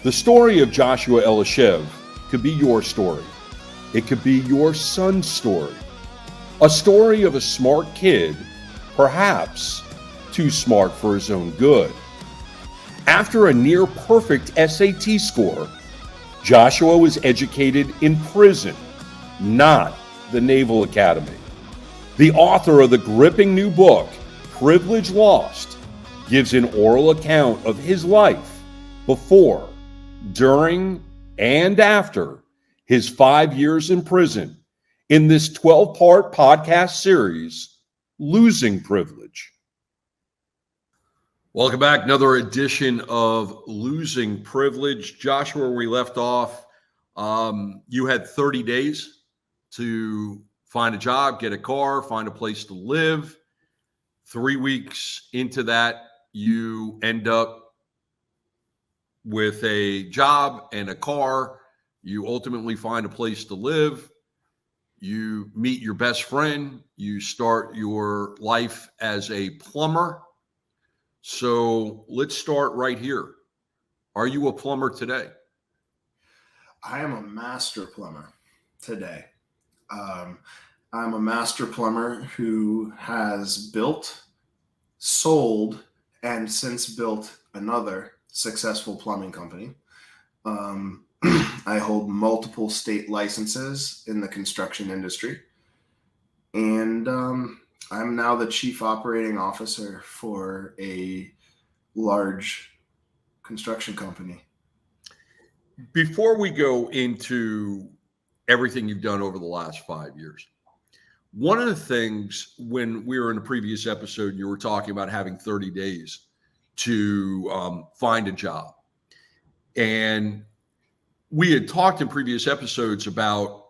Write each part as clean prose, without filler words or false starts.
The story of Joshua Elishev could be your story. It could be your son's story. A story of a smart kid, perhaps too smart for his own good. After a near perfect SAT score, Joshua was educated in prison, not the Naval Academy. The author of the gripping new book, Privilege Lost, gives an oral account of his life before, during, and after his 5 years in prison in this 12-part podcast series, Losing Privilege. Welcome back. Another edition of Losing Privilege. Joshua, where we left off, you had 30 days to find a job, get a car, find a place to live. 3 weeks into that, you end up with a job and a car. You ultimately find a place to live. You meet your best friend. You start your life as a plumber. So let's start right here. Are you a plumber today? I am a master plumber today. I'm a master plumber who has built, sold, and since built another successful plumbing company. I hold multiple state licenses in the construction industry. And I'm now the chief operating officer for a large construction company. Before we go into everything you've done over the last 5 years, one of the things when we were in a previous episode, you were talking about having 30 days to find a job. And we had talked in previous episodes about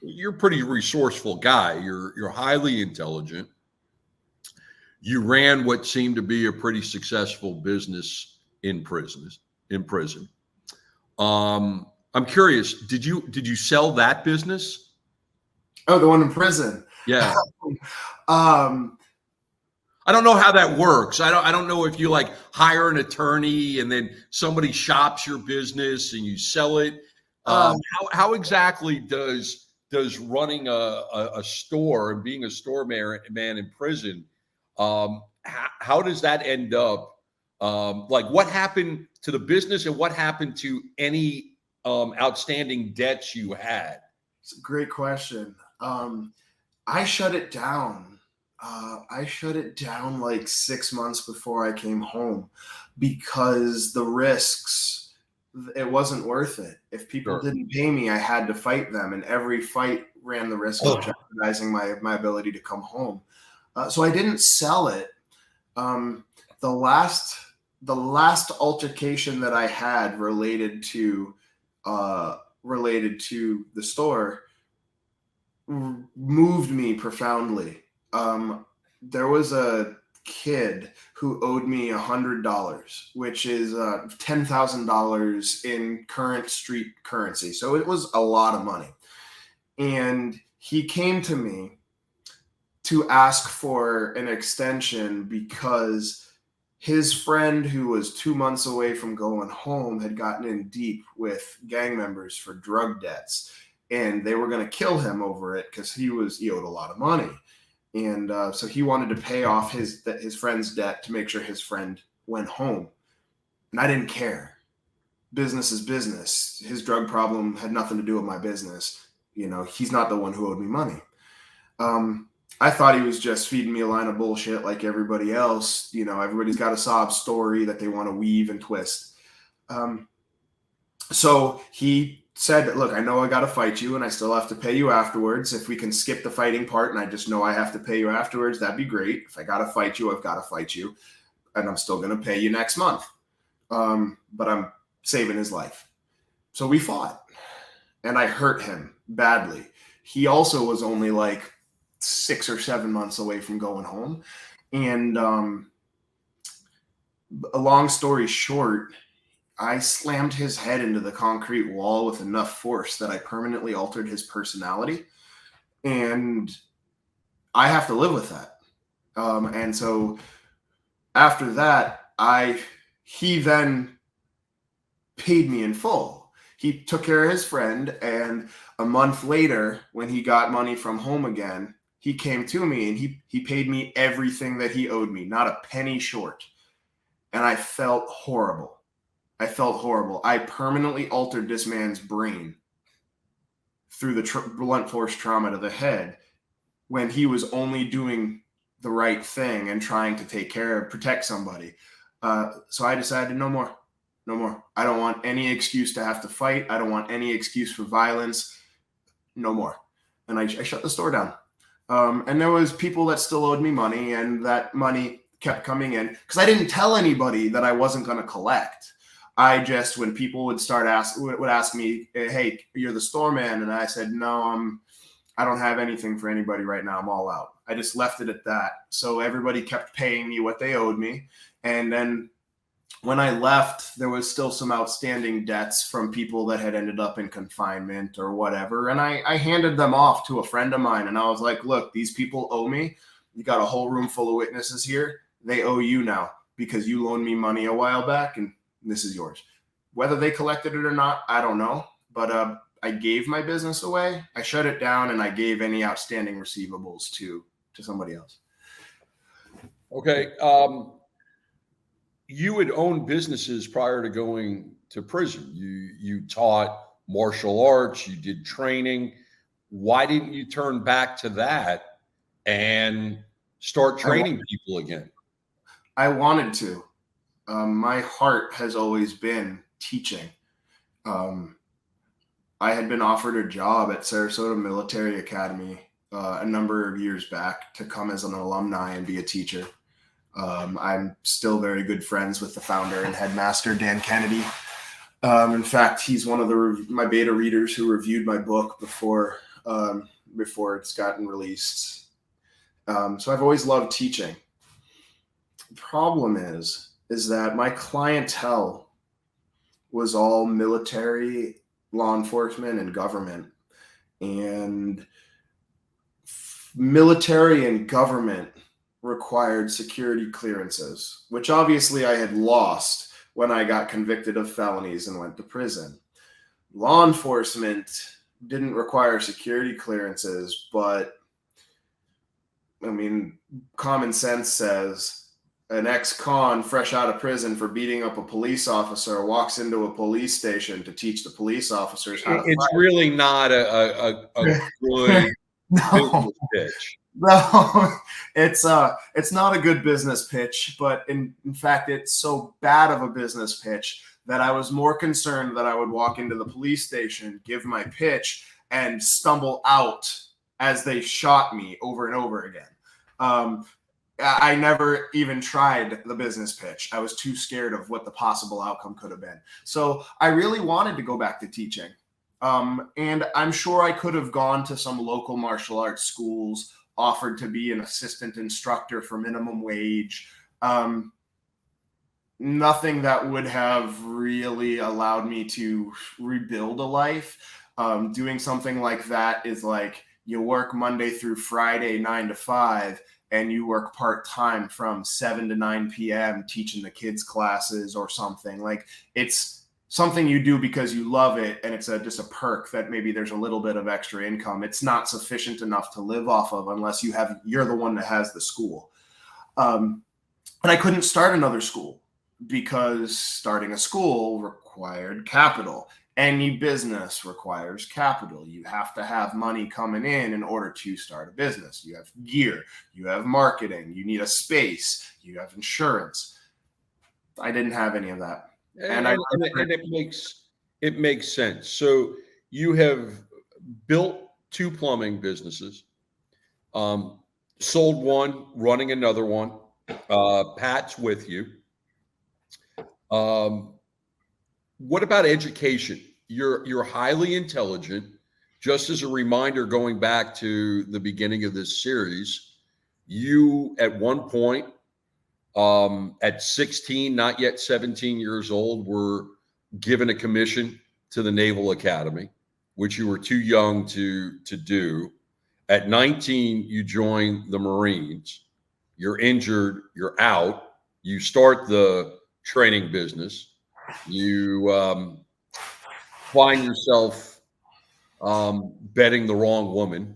you're a pretty resourceful guy. You're highly intelligent. You ran what seemed to be a pretty successful business in prison. I'm curious, did you sell that business? Oh, the one in prison. Yeah. I don't know how that works. I don't know if you like hire an attorney and then somebody shops your business and you sell it. How exactly does running a store and being a store man in prison, how does that end up? Like what happened to the business and what happened to any outstanding debts you had? It's a great question. I shut it down. I shut it down like 6 months before I came home because the risks, it wasn't worth it. If people didn't pay me, I had to fight them. And every fight ran the risk of jeopardizing my ability to come home. So I didn't sell it. The last altercation that I had related to the store moved me profoundly. There was a kid who owed me $100, which is $10,000 in current street currency. So it was a lot of money. And he came to me to ask for an extension because his friend, who was 2 months away from going home, had gotten in deep with gang members for drug debts. And they were going to kill him over it because he owed a lot of money. And so he wanted to pay off his friend's debt to make sure his friend went home. And I didn't care. Business is business. His drug problem had nothing to do with my business. You know, he's not the one who owed me money. I thought he was just feeding me a line of bullshit like everybody else. You know, everybody's got a sob story that they want to weave and twist. So he said, look, I know I got to fight you and I still have to pay you afterwards. If we can skip the fighting part and I just know I have to pay you afterwards, that'd be great. If I got to fight you, I've got to fight you. And I'm still going to pay you next month. But I'm saving his life. So we fought and I hurt him badly. He also was only like 6 or 7 months away from going home. And a long story short, I slammed his head into the concrete wall with enough force that I permanently altered his personality. And I have to live with that. And so after that, he then paid me in full. He took care of his friend, and a month later, when he got money from home again, he came to me and he paid me everything that he owed me, not a penny short. And I felt horrible. I felt horrible. I permanently altered this man's brain through the blunt force trauma to the head when he was only doing the right thing and trying to protect somebody. So I decided no more. No more. I don't want any excuse to have to fight. I don't want any excuse for violence. No more. And I shut the store down. And there was people that still owed me money, and that money kept coming in because I didn't tell anybody that I wasn't going to collect. I just, when people would ask me, hey, you're the store man. And I said, no, I don't have anything for anybody right now. I'm all out. I just left it at that. So everybody kept paying me what they owed me. And then when I left, there was still some outstanding debts from people that had ended up in confinement or whatever. And I handed them off to a friend of mine. And I was like, look, these people owe me. You got a whole room full of witnesses here. They owe you now because you loaned me money a while back, and this is yours. Whether they collected it or not, I don't know. But I gave my business away. I shut it down, and I gave any outstanding receivables to somebody else. Okay. You had owned businesses prior to going to prison. You taught martial arts, you did training. Why didn't you turn back to that and start training people again? I wanted to. My heart has always been teaching. I had been offered a job at Sarasota Military Academy a number of years back to come as an alumni and be a teacher. I'm still very good friends with the founder and headmaster, Dan Kennedy. In fact, he's one of my beta readers who reviewed my book before it's gotten released. So I've always loved teaching. The problem is that my clientele was all military, law enforcement, and government. And military and government required security clearances, which obviously I had lost when I got convicted of felonies and went to prison. Law enforcement didn't require security clearances, but I mean, common sense says an ex-con fresh out of prison for beating up a police officer walks into a police station to teach the police officers how to fight. It's really not a good business pitch. No, it's not a good business pitch, but in fact, it's so bad of a business pitch that I was more concerned that I would walk into the police station, give my pitch, and stumble out as they shot me over and over again. I never even tried the business pitch. I was too scared of what the possible outcome could have been. So I really wanted to go back to teaching. And I'm sure I could have gone to some local martial arts schools, offered to be an assistant instructor for minimum wage. Nothing that would have really allowed me to rebuild a life. Doing something like that is like you work Monday through Friday, 9 to 5, and you work part-time from 7 to 9 p.m. teaching the kids classes or something. Like, it's something you do because you love it, and it's just a perk that maybe there's a little bit of extra income. It's not sufficient enough to live off of unless you're the one that has the school. And I couldn't start another school because starting a school required capital. Any business requires capital. You have to have money coming in order to start a business. You have gear, you have marketing, you need a space, you have insurance. I didn't have any of that. And it makes sense. So you have built 2 plumbing businesses, sold one, running another one. Pat's with you. What about education? You're highly intelligent. Just as a reminder, going back to the beginning of this series, you at one point, at 16, not yet 17 years old, were given a commission to the Naval Academy, which you were too young to do. At 19, you join the Marines. You're injured. You're out. You start the training business. You find yourself betting the wrong woman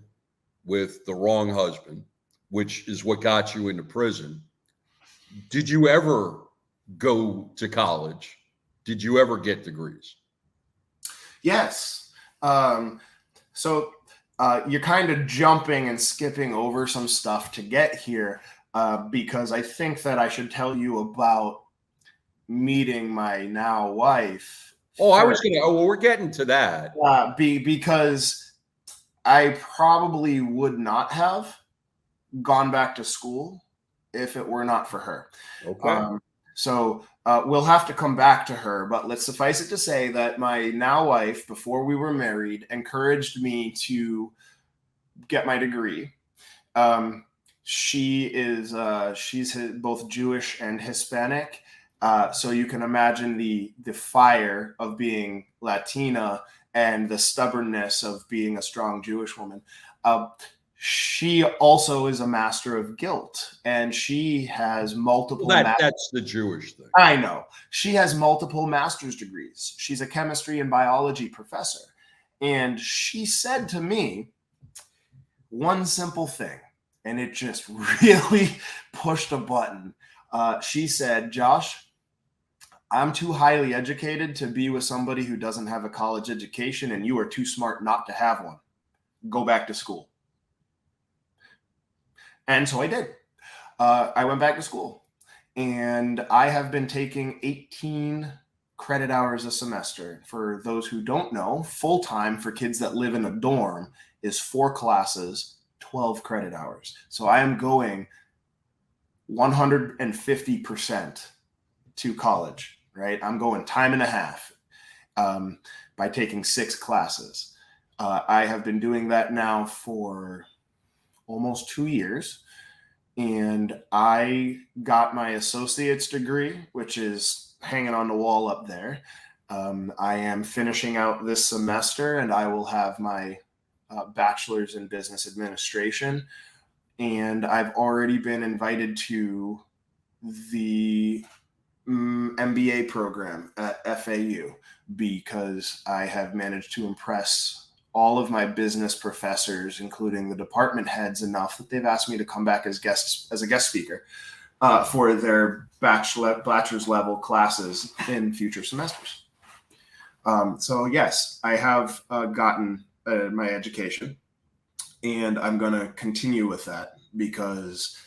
with the wrong husband, which is what got you into prison. Did you ever go to college? Did you ever get degrees? Yes. So you're kind of jumping and skipping over some stuff to get here, because I think that I should tell you about meeting my now wife. Oh, I was gonna. Oh, well, we're getting to that. Because I probably would not have gone back to school if it were not for her. Okay. So we'll have to come back to her, but let's suffice it to say that my now wife, before we were married, encouraged me to get my degree. She's both Jewish and Hispanic, so you can imagine the fire of being Latina and the stubbornness of being a strong Jewish woman. She also is a master of guilt, and she has multiple. That's the Jewish thing. I know. She has multiple master's degrees. She's a chemistry and biology professor. And she said to me one simple thing, and it just really pushed a button. She said, Josh, I'm too highly educated to be with somebody who doesn't have a college education, and you are too smart not to have one. Go back to school. And so I did. I went back to school, and I have been taking 18 credit hours a semester. For those who don't know, full-time for kids that live in a dorm is 4 classes, 12 credit hours. So I am going 150% to college, right? I'm going time and a half by taking 6 classes. I have been doing that now for almost 2 years. And I got my associate's degree, which is hanging on the wall up there. I am finishing out this semester, and I will have my bachelor's in business administration. And I've already been invited to the MBA program at FAU because I have managed to impress all of my business professors, including the department heads, enough that they've asked me to come back as a guest speaker for their bachelor's level classes in future semesters. So yes, I have gotten my education, and I'm going to continue with that because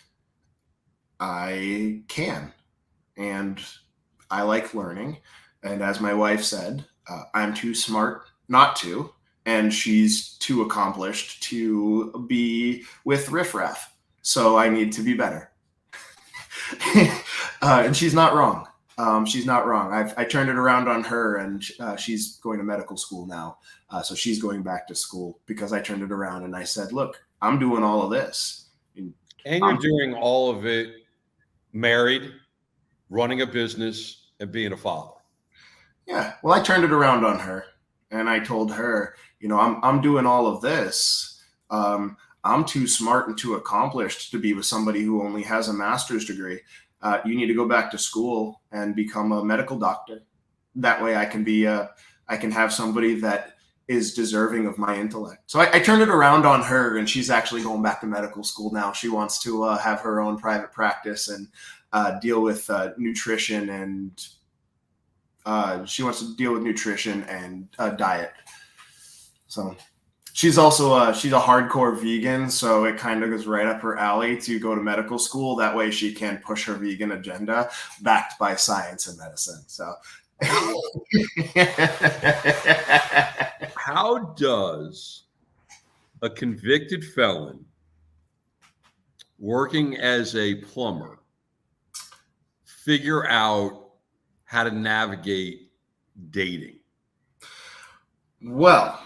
I can, and I like learning. And as my wife said, I'm too smart not to. And she's too accomplished to be with riffraff. So I need to be better. And she's not wrong. She's not wrong. I turned it around on her, and she's going to medical school now. So she's going back to school because I turned it around and I said, look, I'm doing all of this. And you're doing all of it married, running a business, and being a father. Yeah. Well, I turned it around on her. And I told her, I'm doing all of this. I'm too smart and too accomplished to be with somebody who only has a master's degree. You need to go back to school and become a medical doctor. That way I can have somebody that is deserving of my intellect. So I turned it around on her, and she's actually going back to medical school now. She wants to have her own private practice and deal with nutrition, and she wants to deal with nutrition and diet. So she's also she's a hardcore vegan, so it kind of goes right up her alley to go to medical school. That way she can push her vegan agenda backed by science and medicine. So how does a convicted felon working as a plumber figure out how to navigate dating? Well,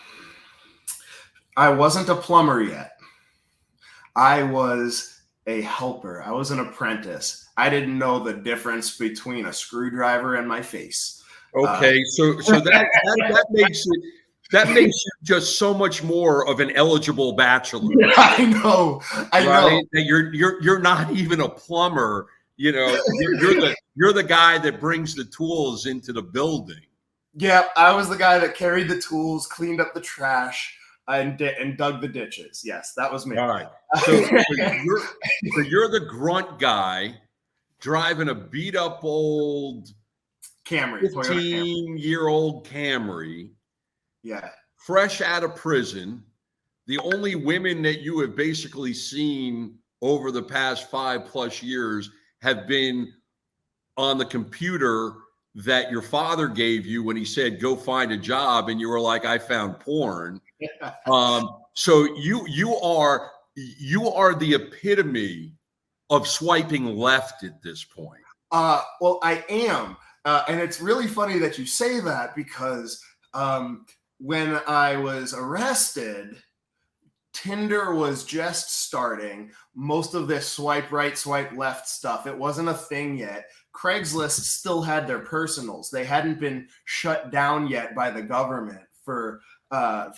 I wasn't a plumber yet. I was a helper. I was an apprentice. I didn't know the difference between a screwdriver and my face. Okay, so that makes you just so much more of an eligible bachelor. I know. Right? That you're not even a plumber You know, you're the guy that brings the tools into the building. Yeah, I was the guy that carried the tools, cleaned up the trash, and dug the ditches. Yes, that was me. All right. So you're the grunt guy driving a beat up old Camry, Toyota Camry. 15-year-old Camry, Yeah. fresh out of prison. The only women that you have basically seen over the past 5+ years have been on the computer that your father gave you when he said, go find a job. And you were like, I found porn. So you are the epitome of swiping left at this point. Well, I am. And it's really funny that you say that because when I was arrested, Tinder was just starting. Most of this swipe right, swipe left stuff, it wasn't a thing yet. Craigslist still had their personals. They hadn't been shut down yet by the government for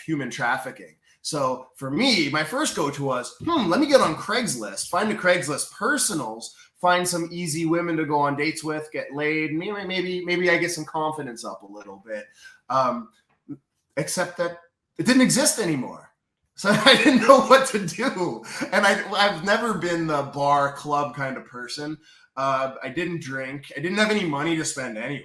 human trafficking. So for me, my first go-to was, let me get on Craigslist, find the Craigslist personals, find some easy women to go on dates with, get laid. Maybe I get some confidence up a little bit. Except that it didn't exist anymore. So I didn't know what to do. And I've never been the bar club kind of person. I didn't drink. I didn't have any money to spend anyway.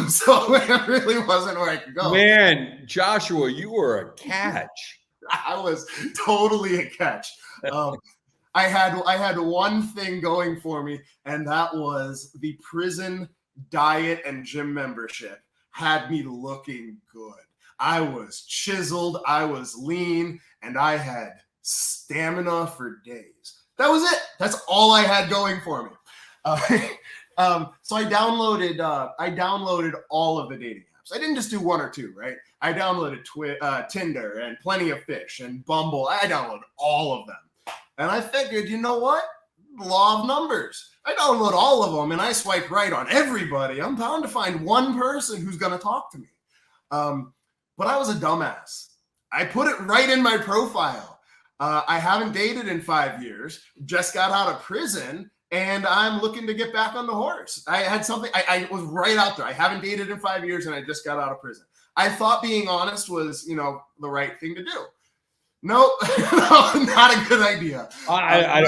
So it really wasn't where I could go. Man, Joshua, you were a catch. I was totally a catch. I had one thing going for me, and that was the prison diet and gym membership had me looking good. I was chiseled, I was lean, and I had stamina for days. That was it. That's all I had going for me. So I downloaded all of the dating apps. I didn't just do one or two, right? I downloaded Tinder and Plenty of Fish and Bumble. I downloaded all of them. And I figured, you know what? Law of numbers. I download all of them and I swipe right on everybody. I'm bound to find one person who's going to talk to me. But I was a dumbass. I put it right in my profile. I haven't dated in 5 years, just got out of prison, and I'm looking to get back on the horse. I had something, I was right out there. I haven't dated in 5 years and I just got out of prison. I thought being honest was, the right thing to do. No, not a good idea. I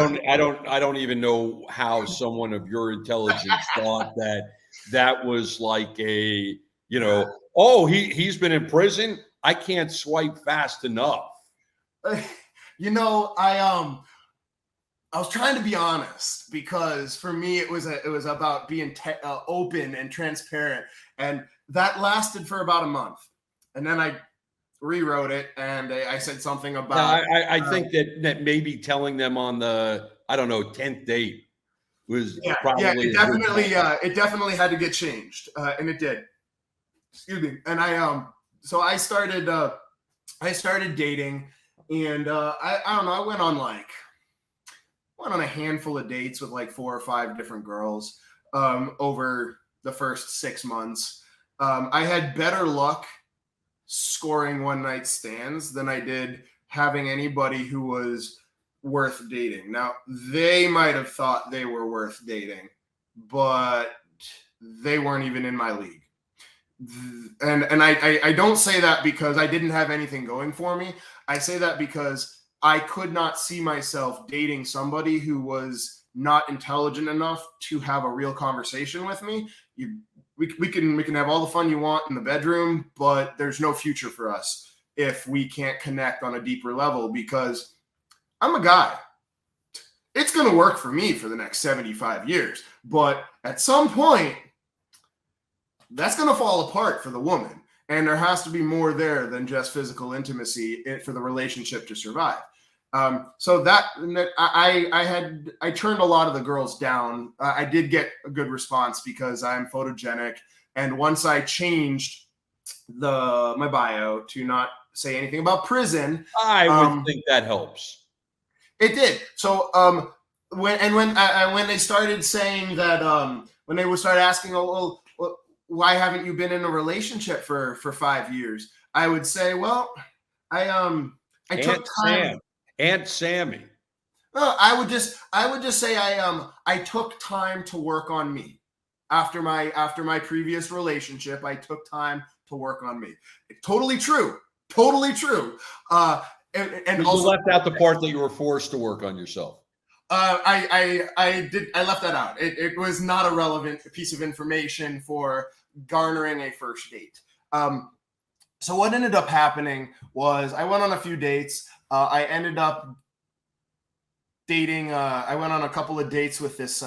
don't even know how someone of your intelligence thought that was like a, oh, he's been in prison. I can't swipe fast enough. I was trying to be honest because for me it was about being open and transparent, and that lasted for about a month, and then I rewrote it and I said something about. I think that maybe telling them on the 10th date was probably it definitely had to get changed, and it did. Excuse me. And I started dating, and I don't know. I went on a handful of dates with like 4 or 5 different girls over the first 6 months. I had better luck scoring one night stands than I did having anybody who was worth dating. Now, they might have thought they were worth dating, but they weren't even in my league. And I don't say that because I didn't have anything going for me. I say that because I could not see myself dating somebody who was not intelligent enough to have a real conversation with me. We can have all the fun you want in the bedroom, but there's no future for us if we can't connect on a deeper level, because I'm a guy. It's going to work for me for the next 75 years, but at some point, that's going to fall apart for the woman, and there has to be more there than just physical intimacy for the relationship to survive. So that I turned a lot of the girls down. I did get a good response because I'm photogenic, and once I changed my bio to not say anything about prison, I would think that helps. It did. So when they started saying that, when they would start asking, well, why haven't you been in a relationship for 5 years? I would say, well, I took time. Aunt Sammy. I would just say I took time to work on me after my previous relationship. I took time to work on me. Totally true. Totally true. And But you also, left out the part that you were forced to work on yourself. I left that out. It was not a relevant piece of information for garnering a first date. So what ended up happening was I went on a few dates. I ended up dating. I went on a couple of dates with this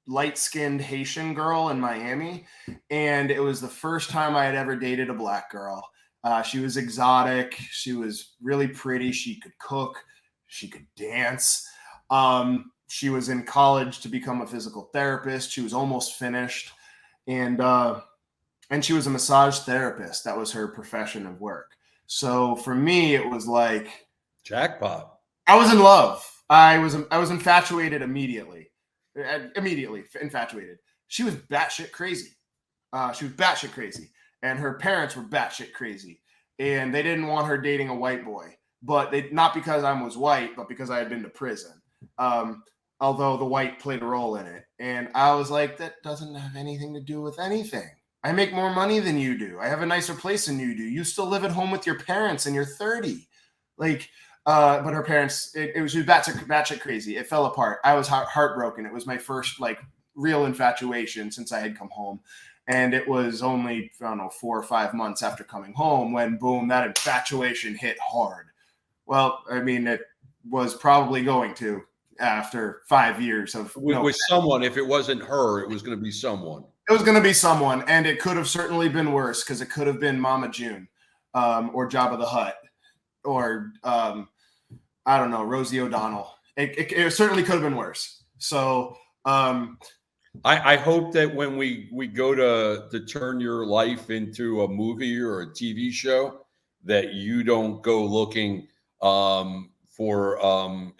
light-skinned Haitian girl in Miami, and it was the first time I had ever dated a black girl. She was exotic. She was really pretty. She could cook. She could dance. She was in college to become a physical therapist. She was almost finished, and she was a massage therapist. That was her profession of work. So for me, it was like Jackpot. I was in love. I was infatuated immediately. Immediately infatuated. She was batshit crazy. And her parents were batshit crazy, and they didn't want her dating a white boy. But they not because I was white, but because I had been to prison. Although the white played a role in it, and I was like, that doesn't have anything to do with anything. I make more money than you do. I have a nicer place than you do. You still live at home with your parents, and you're 30. Like, but her parents, she was batshit crazy. It fell apart. I was heartbroken. It was my first like real infatuation since I had come home. And it was only, I don't know, 4 or 5 months after coming home when, boom, that infatuation hit hard. Well, I mean, it was probably going to after 5 years of With someone. If it wasn't her, it was going to be someone. It was going to be someone, and it could have certainly been worse because it could have been Mama June, or Jabba the Hutt, or I don't know, Rosie O'Donnell. It certainly could have been worse. So I hope that when we go to turn your life into a movie or a TV show, that you don't go looking for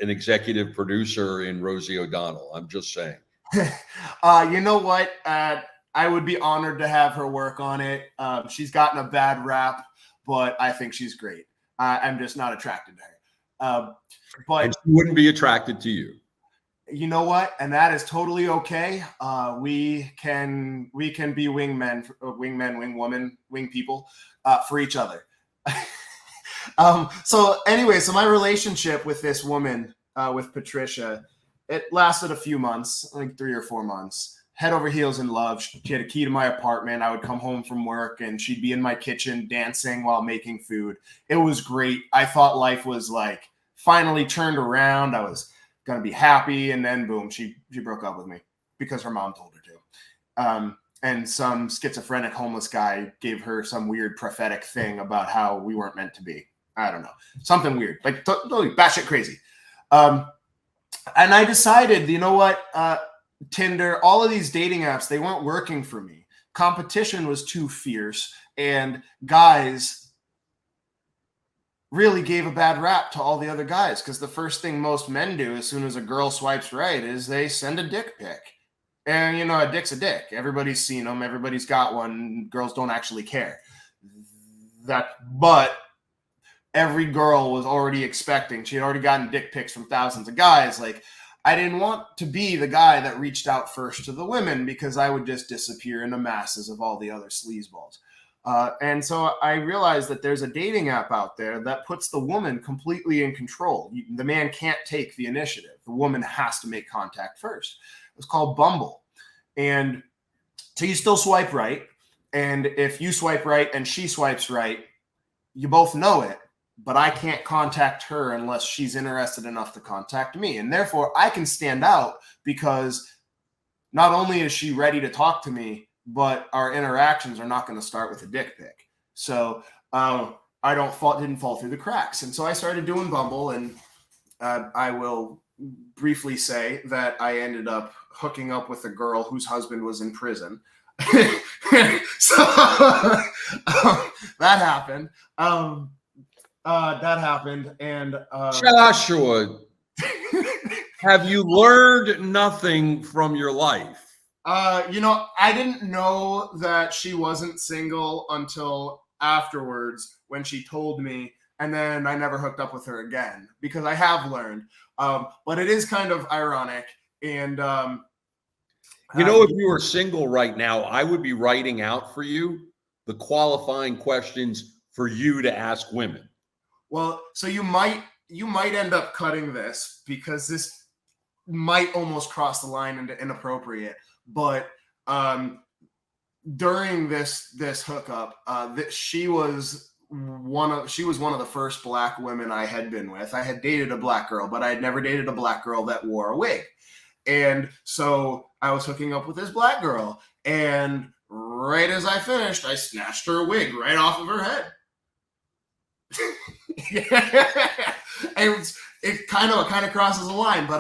an executive producer in Rosie O'Donnell. I'm just saying. You know what? I would be honored to have her work on it. She's gotten a bad rap, but I think she's great. I'm just not attracted to her. But and she wouldn't be attracted to you. You know what? And that is totally okay. We can be wingmen, wing woman, wing people for each other. So anyway, so my relationship with this woman, with Patricia, it lasted a few months, like 3 or 4 months. Head over heels in love. She had a key to my apartment. I would come home from work and she'd be in my kitchen dancing while making food. It was great. I thought life was like finally turned around. I was going to be happy. And then boom, she broke up with me because her mom told her to. And some schizophrenic homeless guy gave her some weird prophetic thing about how we weren't meant to be. I don't know. Something weird, like totally batshit crazy. And I decided, you know what? Tinder, all of these dating apps, they weren't working for me. Competition was too fierce, and guys really gave a bad rap to all the other guys because the first thing most men do as soon as a girl swipes right is they send a dick pic. And, you know, a dick's a dick. Everybody's seen them. Everybody's got one. Girls don't actually care. But every girl was already expecting. She had already gotten dick pics from thousands of guys. Like, I didn't want to be the guy that reached out first to the women because I would just disappear in the masses of all the other sleazeballs. And so I realized that there's a dating app out there that puts the woman completely in control. The man can't take the initiative. The woman has to make contact first. It's called Bumble. And so you still swipe right. And if you swipe right and she swipes right, you both know it. But I can't contact her unless she's interested enough to contact me. And therefore, I can stand out because not only is she ready to talk to me, but our interactions are not going to start with a dick pic. So I didn't fall through the cracks. And so I started doing Bumble, and I will briefly say that I ended up hooking up with a girl whose husband was in prison. So that happened. That happened, and Joshua, have you learned nothing from your life? You know, I didn't know that she wasn't single until afterwards when she told me, and then I never hooked up with her again because I have learned. But it is kind of ironic. And if you were single right now, I would be writing out for you the qualifying questions for you to ask women. Well, so you might end up cutting this because this might almost cross the line into inappropriate. But during this hookup, she was one of the first black women I had been with. I had dated a black girl, but I had never dated a black girl that wore a wig. And so I was hooking up with this black girl, and right as I finished, I snatched her wig right off of her head. It kind of crosses the line, but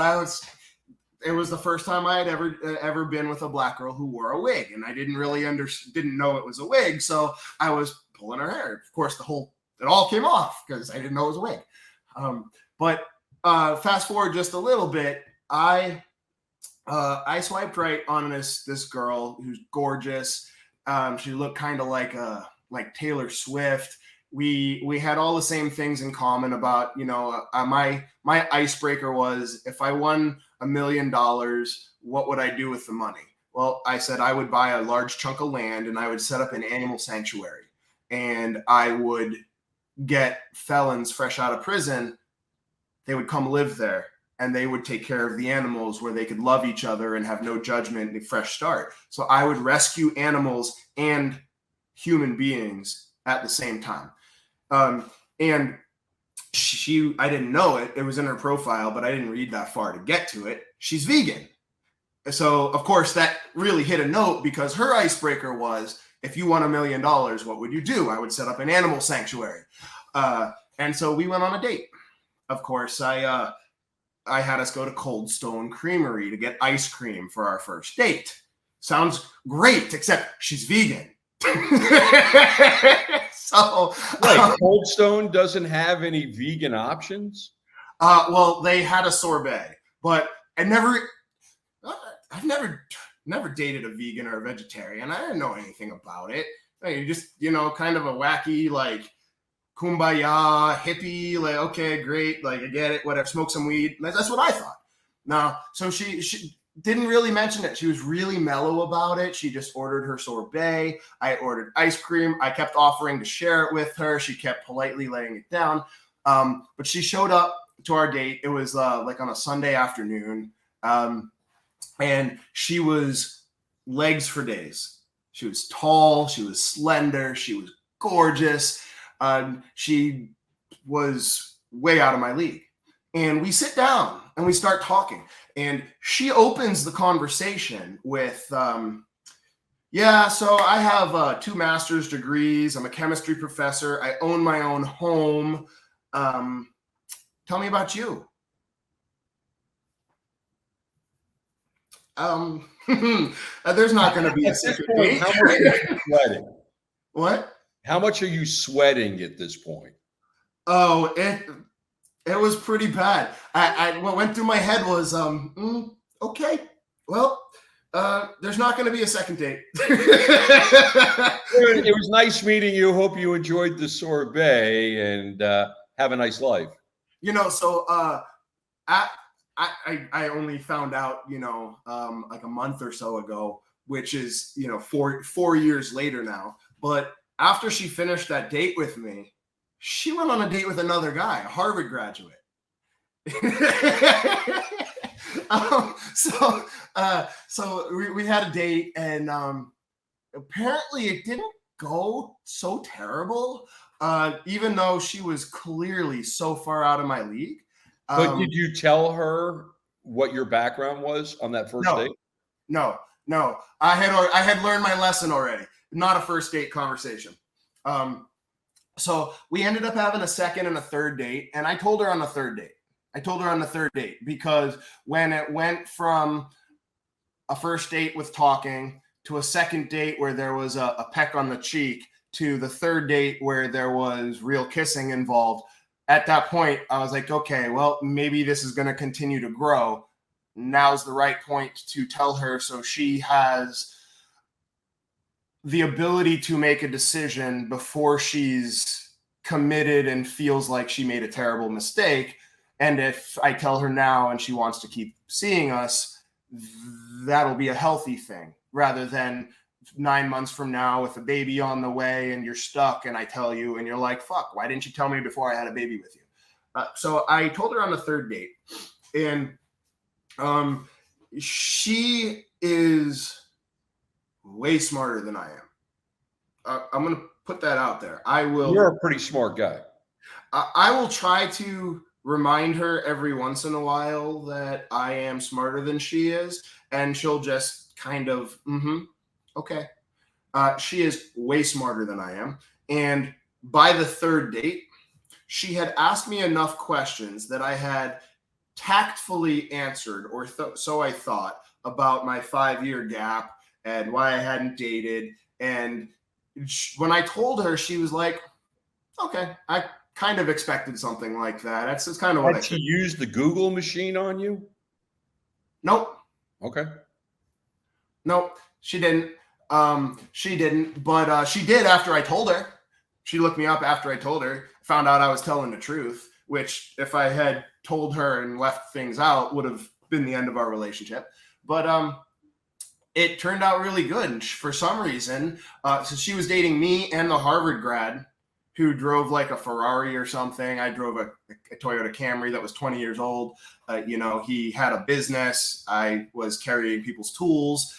it was the first time I had ever been with a black girl who wore a wig, and I didn't really didn't know it was a wig, so I was pulling her hair. Of course, it all came off because I didn't know it was a wig. But fast forward just a little bit, I swiped right on this girl who's gorgeous. She looked kind of like Taylor Swift. We had all the same things in common about, my icebreaker was, if I won $1 million, what would I do with the money? Well, I said I would buy a large chunk of land and I would set up an animal sanctuary, and I would get felons fresh out of prison. They would come live there and they would take care of the animals where they could love each other and have no judgment and a fresh start. So I would rescue animals and human beings at the same time. And I didn't know it. It was in her profile, but I didn't read that far to get to it. She's vegan. So of course that really hit a note, because her icebreaker was, if you won $1 million, what would you do? I would set up an animal sanctuary. And so we went on a date. Of course, I had us go to Cold Stone Creamery to get ice cream for our first date. Sounds great, except she's vegan. So, Cold Stone doesn't have any vegan options? Well, they had a sorbet, but I've never dated a vegan or a vegetarian. I didn't know anything about it. You just, kind of a wacky, like, kumbaya, hippie, like, okay, great, like, I get it, whatever, smoke some weed. That's what I thought. No, so she didn't really mention it. She was really mellow about it. She just ordered her sorbet. I ordered ice cream. I kept offering to share it with her. She kept politely laying it down. But she showed up to our date. It was like on a Sunday afternoon. And she was legs for days. She was tall. She was slender. She was gorgeous. She was way out of my league. And we sit down and we start talking. And she opens the conversation with, so I have 2 master's degrees. I'm a chemistry professor. I own my own home. Tell me about you. There's not going to be a second date. How much are you sweating? What? How much are you sweating at this point? Oh, it was pretty bad. What went through my head was, okay, well, there's not going to be a second date. It was nice meeting you. Hope you enjoyed the sorbet, and have a nice life. So I only found out, like a month or so ago, which is, 4 years later now. But after she finished that date with me, she went on a date with another guy, a Harvard graduate. So we had a date, and apparently it didn't go so terrible, even though she was clearly so far out of my league. But did you tell her what your background was on that first date? No. I had learned my lesson already. Not a first date conversation. So we ended up having a second and a third date, and I told her on the third date. Because when it went from a first date with talking to a second date where there was a peck on the cheek to the third date where there was real kissing involved, at that point I was like, okay, well, maybe this is going to continue to grow. Now's the right point to tell her, so she has the ability to make a decision before she's committed and feels like she made a terrible mistake. And if I tell her now and she wants to keep seeing us, that'll be a healthy thing, rather than 9 months from now with a baby on the way and you're stuck and I tell you and you're like, fuck, why didn't you tell me before I had a baby with you? So I told her on the third date, and she is way smarter than I am. I'm going to put that out there. You're a pretty smart guy. I will try to remind her every once in a while that I am smarter than she is, and she'll just kind of, okay. She is way smarter than I am. And by the third date, she had asked me enough questions that I had tactfully answered, or so I thought, about my 5-year gap and why I hadn't dated. And when I told her, she was like, okay, I kind of expected something like that. That's kind of what I She used the Google machine on you? Nope. Okay. Nope, she didn't. She didn't, but she did after I told her. She looked me up after I told her, found out I was telling the truth, which if I had told her and left things out would have been the end of our relationship. But it turned out really good. And for some reason, so she was dating me and the Harvard grad who drove like a Ferrari or something. I drove a Toyota Camry that was 20 years old. He had a business. I was carrying people's tools.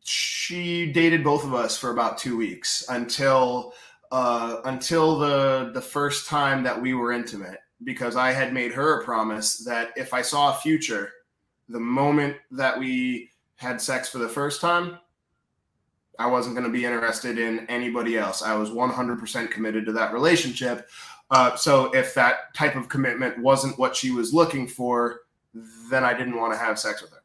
She dated both of us for about 2 weeks until the first time that we were intimate, because I had made her a promise that if I saw a future, the moment that we had sex for the first time, I wasn't going to be interested in anybody else. I was 100% committed to that relationship. So if that type of commitment wasn't what she was looking for, then I didn't want to have sex with her.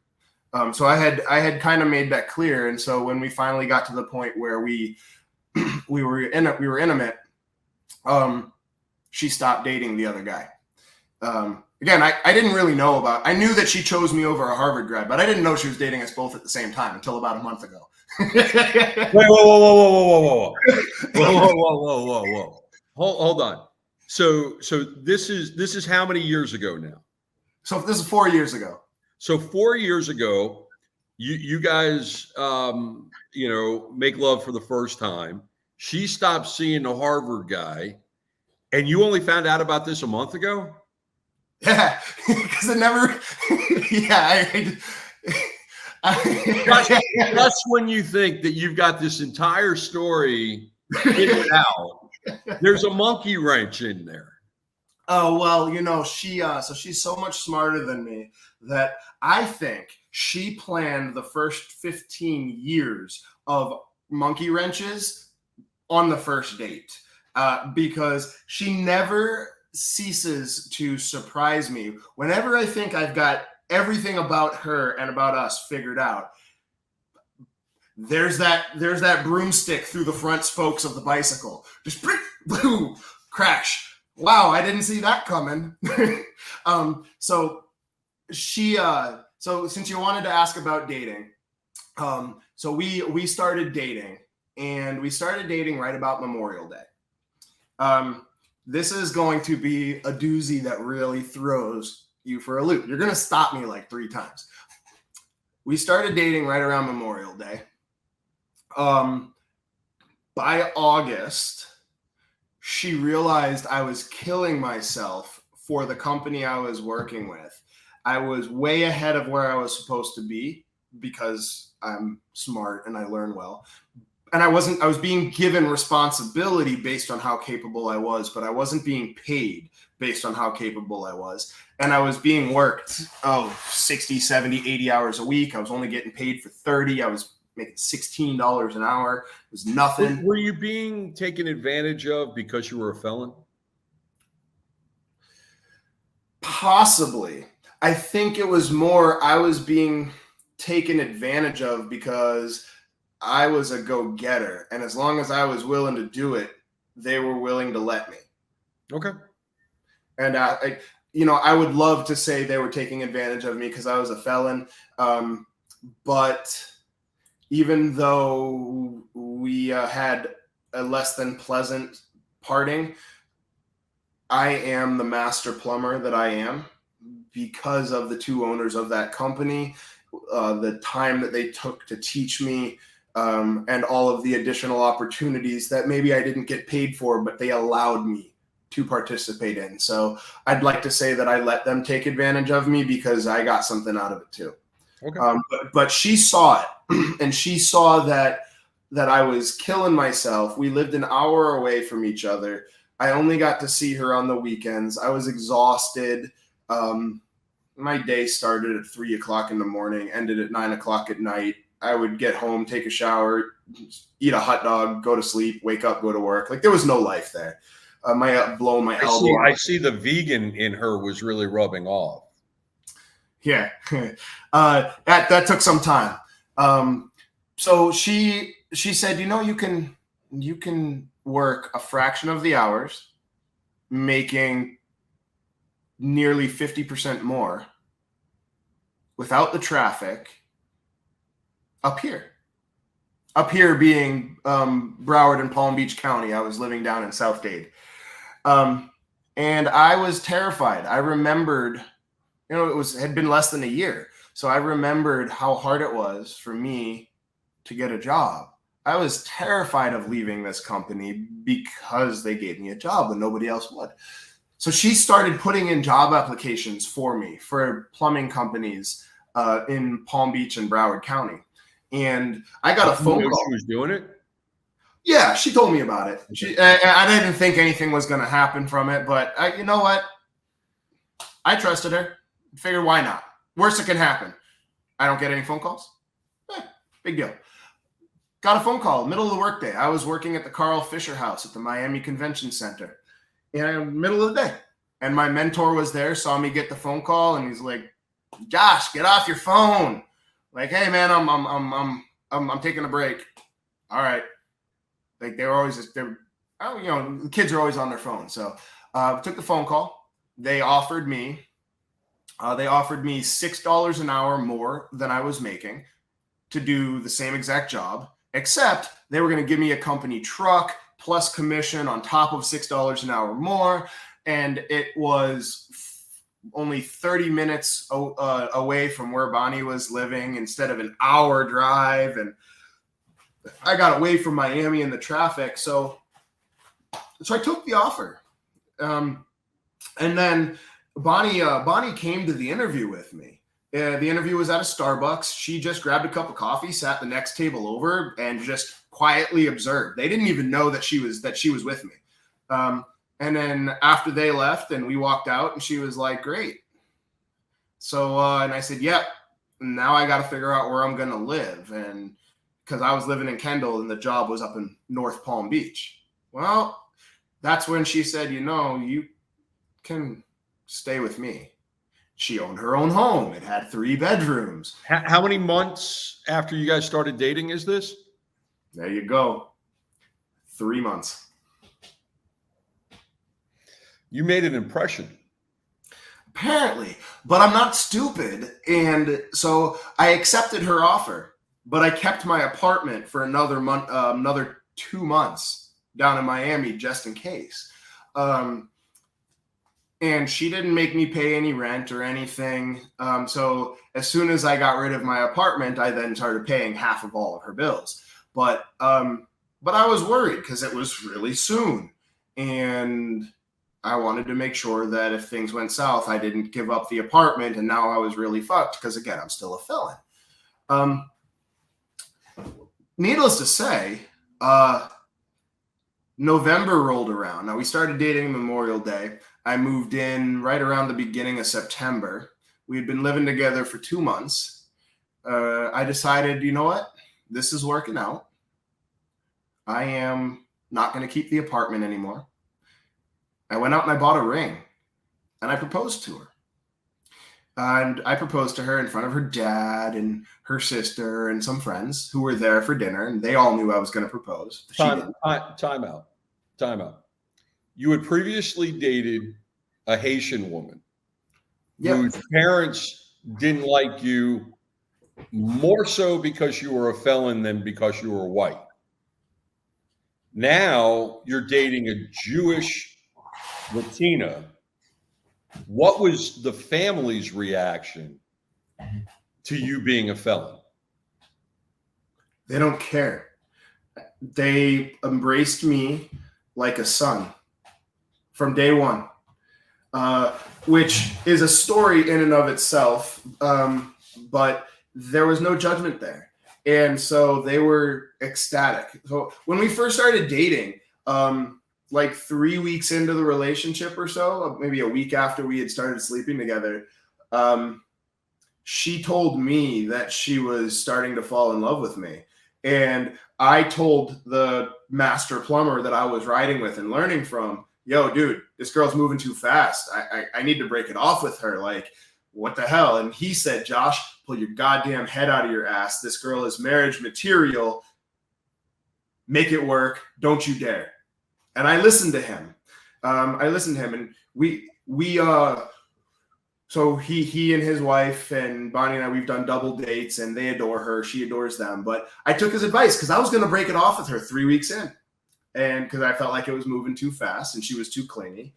So I had kind of made that clear. And so when we finally got to the point where we were intimate, she stopped dating the other guy. Again, I didn't really know I knew that she chose me over a Harvard grad, but I didn't know she was dating us both at the same time until about a month ago. Wait, whoa. Hold on. So this is how many years ago now? So this is 4 years ago. So 4 years ago, you guys, make love for the first time. She stopped seeing the Harvard guy, and you only found out about this a month ago? Yeah, because it never. Yeah, that's when you think that you've got this entire story figured out. There's a monkey wrench in there. Oh, well, she's so much smarter than me that I think she planned the first 15 years of monkey wrenches on the first date, because she never ceases to surprise me. Whenever I think I've got everything about her and about us figured out, there's that broomstick through the front spokes of the bicycle. Just boom, crash. Wow, I didn't see that coming. So since you wanted to ask about dating, so we started dating, and we started dating right about Memorial Day. This is going to be a doozy that really throws you for a loop. You're going to stop me like 3 times. We started dating right around Memorial Day. By August, she realized I was killing myself for the company I was working with. I was way ahead of where I was supposed to be because I'm smart and I learn well. And I was being given responsibility based on how capable I was, but I wasn't being paid based on how capable I was. And I was being worked 60, 70, 80 hours a week. I was only getting paid for 30. I was making $16 an hour. It was nothing. Were you being taken advantage of because you were a felon? Possibly. I think it was more I was being taken advantage of because I was a go-getter. And as long as I was willing to do it, they were willing to let me. Okay. And I would love to say they were taking advantage of me because I was a felon. But even though we had a less than pleasant parting, I am the master plumber that I am because of the two owners of that company, the time that they took to teach me, and all of the additional opportunities that maybe I didn't get paid for, but they allowed me to participate in. So I'd like to say that I let them take advantage of me because I got something out of it too. Okay. But she saw it, and she saw that I was killing myself. We lived an hour away from each other. I only got to see her on the weekends. I was exhausted. My day started at 3 o'clock in the morning, ended at 9 o'clock at night. I would get home, take a shower, eat a hot dog, go to sleep, wake up, go to work. Like there was no life there. Blowing my elbow. I see the vegan in her was really rubbing off. Yeah, that took some time. So she said, you can work a fraction of the hours, making nearly 50% more without the traffic up here. Up here being Broward and Palm Beach County. I was living down in South Dade. And I was terrified. I remembered, it had been less than a year. So I remembered how hard it was for me to get a job. I was terrified of leaving this company because they gave me a job when nobody else would. So she started putting in job applications for me for plumbing companies in Palm Beach and Broward County. And I got a phone call. She was doing it? Yeah, she told me about it. I didn't think anything was going to happen from it, but you know what? I trusted her. Figured why not? Worst that can happen. I don't get any phone calls. Big deal. Got a phone call middle of the workday. I was working at the Carl Fisher House at the Miami Convention Center in middle of the day. And my mentor was there, saw me get the phone call, and he's like, "Josh, get off your phone." Like, "Hey man, I'm taking a break." All right. Like the kids are always on their phone. So took the phone call. They offered me $6 an hour more than I was making to do the same exact job, except they were going to give me a company truck plus commission on top of $6 an hour more. And it was only 30 minutes away from where Bonnie was living instead of an hour drive. And I got away from Miami in the traffic. So I took the offer. And then Bonnie came to the interview with me. The interview was at a Starbucks. She just grabbed a cup of coffee, sat the next table over, and just quietly observed. They didn't even know that she was with me. And then after they left and we walked out, and she was like, "Great." So and I said, "Yep. Now I got to figure out where I'm going to live." And because I was living in Kendall and the job was up in North Palm Beach. Well, that's when she said, "You can stay with me." She owned her own home. It had 3 bedrooms. How many months after you guys started dating is this? There you go. 3 months. You made an impression. Apparently, but I'm not stupid. And so I accepted her offer, but I kept my apartment for another 2 months down in Miami just in case. And she didn't make me pay any rent or anything. So as soon as I got rid of my apartment, I then started paying half of all of her bills. But I was worried because it was really soon. And I wanted to make sure that if things went south, I didn't give up the apartment. And now I was really fucked because, again, I'm still a felon. Needless to say, November rolled around. Now, we started dating Memorial Day. I moved in right around the beginning of September. We had been living together for 2 months. I decided, you know what? This is working out. I am not going to keep the apartment anymore. I went out and I bought a ring, and I proposed to her. And I proposed to her in front of her dad and her sister and some friends who were there for dinner, and they all knew I was going to propose. Time out. You had previously dated a Haitian woman whose parents didn't like you more so because you were a felon than because you were white. Now you're dating a Jewish Latina, what was the family's reaction to you being a felon? They don't care. They embraced me like a son from day one, which is a story in and of itself. But there was no judgment there. And so they were ecstatic. So when we first started dating, like 3 weeks into the relationship or so, maybe a week after we had started sleeping together, she told me that she was starting to fall in love with me. And I told the master plumber that I was riding with and learning from, yo, dude, this girl's moving too fast. I need to break it off with her. Like, what the hell? And he said, Josh, pull your goddamn head out of your ass. This girl is marriage material. Make it work. Don't you dare. And I listened to him. And so he and his wife and Bonnie and I, we've done double dates, and they adore her. She adores them. But I took his advice because I was going to break it off with her 3 weeks in. And because I felt like it was moving too fast and she was too clingy.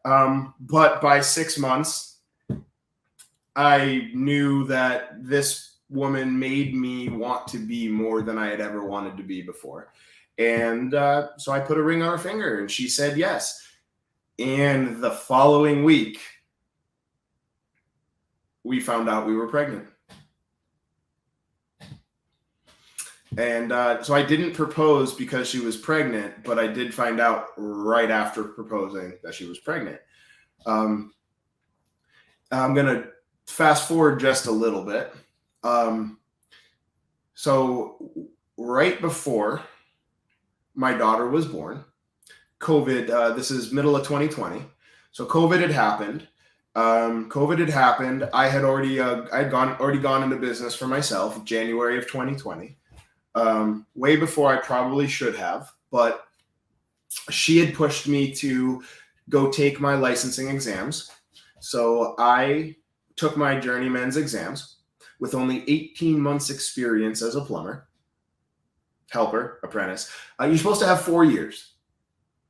But by 6 months, I knew that this woman made me want to be more than I had ever wanted to be before. And so I put a ring on her finger and she said yes. And the following week, we found out we were pregnant. And so I didn't propose because she was pregnant, but I did find out right after proposing that she was pregnant. I'm going to fast forward just a little bit. So right before my daughter was born, COVID, this is middle of 2020. So COVID had happened. I had already gone into business for myself January of 2020. Way before I probably should have, but she had pushed me to go take my licensing exams. So I took my journeyman's exams with only 18 months experience as a plumber, helper, apprentice. You're supposed to have 4 years